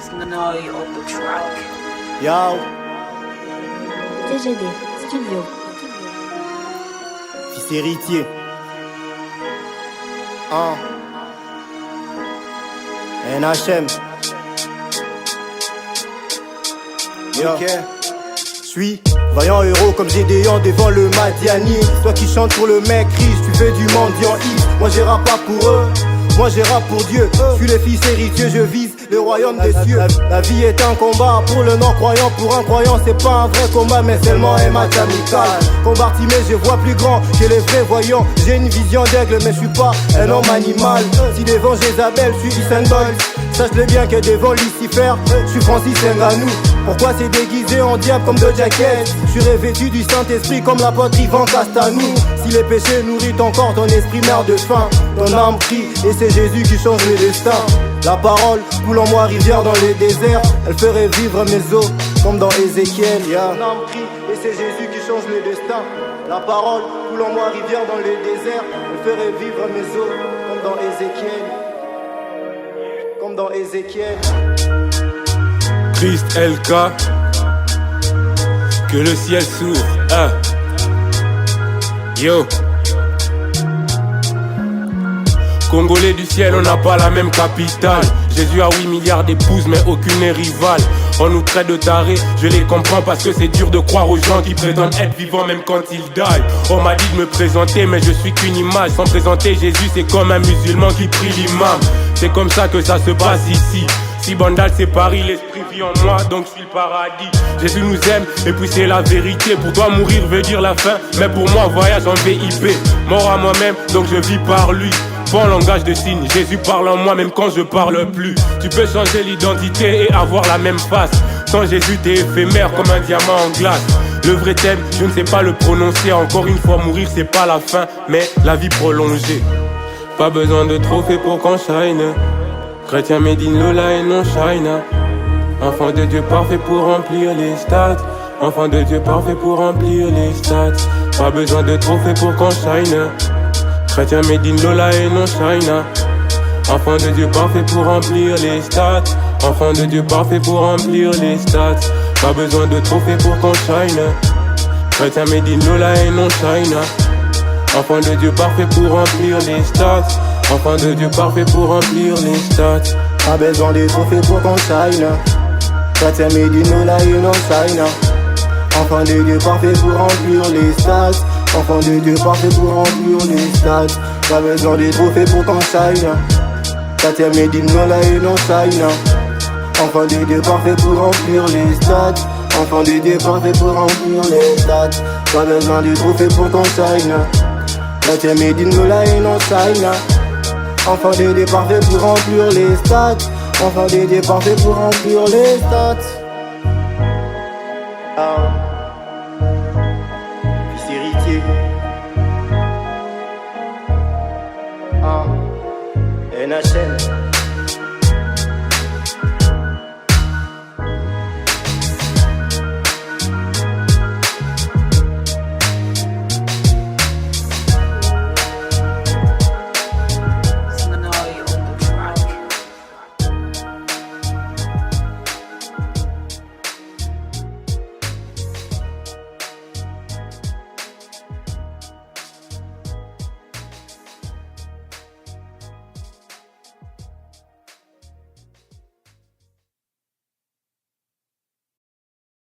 Snowy on the track. Yo, TGD Studio. fils héritier. NHM. Yo. Ok. Suis vaillant héros comme Gédéon devant le Madiani. Toi qui chantes pour le mec riche, tu fais du mendiant Yves. Moi j'ai rap pas pour eux, moi j'ai rap pour Dieu. Je suis le fils héritier, je vise le royaume des cieux. La vie est un combat pour le non-croyant. Pour un croyant c'est pas un vrai combat mais seulement un match amical. Compartimé je vois plus grand que les vrais voyants. J'ai une vision d'aigle mais je suis pas un homme animal. Si devant Jézabel je suis Usain Bolt, sache-le bien que devant Lucifer je suis Francis Ngannou. Pourquoi c'est déguisé en diable comme de jaquette? Je suis revêtu du Saint-Esprit comme l'apôtre Ivan Castanou. Si les péchés nourrissent encore ton esprit meurt de faim, ton âme crie et c'est Jésus qui change les destins. La parole coule en moi rivière dans les déserts. Elle ferait vivre mes os comme dans Ézéchiel. Ton âme crie et c'est Jésus qui change les destins. La parole coule en moi rivière dans les déserts. Elle ferait vivre mes os comme dans Ézéchiel. Comme dans Ézéchiel. Christ LK, que le ciel s'ouvre. Yo. Congolais du ciel, on n'a pas la même capitale. Jésus a 8 milliards d'épouses, mais aucune n'est rivale. On nous traite de tarés, je les comprends parce que c'est dur de croire aux gens qui prétendent être vivants même quand ils die. On m'a dit de me présenter, mais je suis qu'une image. Sans présenter Jésus, c'est comme un musulman qui prie l'imam. C'est comme ça que ça se passe ici. Si Bandal c'est Paris, l'esprit vit en moi, donc je suis le paradis. Jésus nous aime, et puis c'est la vérité. Pour toi mourir veut dire la fin, mais pour moi voyage en VIP. Mort à moi-même, donc je vis par lui. Bon langage de signe, Jésus parle en moi même quand je parle plus. Tu peux changer l'identité et avoir la même face. Sans Jésus t'es éphémère comme un diamant en glace. Le vrai thème, je ne sais pas le prononcer. Encore une fois mourir c'est pas la fin, mais la vie prolongée. Pas besoin de trophée pour qu'on shine. Chrétien made in Lola et non China. Enfant de Dieu parfait pour remplir les stats. Enfant de Dieu parfait pour remplir les stats. Pas besoin de trophée pour qu'on shine. Chrétien made in Lola et non China. Enfant de Dieu parfait pour remplir les stats. Enfant de Dieu parfait pour remplir les stats. Pas besoin de trophée pour qu'on shine. Chrétien made in Lola et non China. Enfant de Dieu parfait pour remplir les stats. Enfant de Dieu parfait pour remplir les stats. Pas besoin de trophées pour qu'on shine. Chrétien made in Lola et non China. Enfant de Dieu parfait pour remplir les stats. Enfant de Dieu parfait pour remplir les stats. Pas besoin de trophées pour qu'on shine. Chrétien made in Lola et non China. Enfant de Dieu parfait pour remplir les stats. Enfant de Dieu parfait pour remplir les stats. Pas besoin de trophées pour qu'on shine. Chrétien made in Lola et non China. Enfant de Dieu parfait pour remplir les stats. Enfant de Dieu parfait pour remplir les stats. Fils héritier. NHM.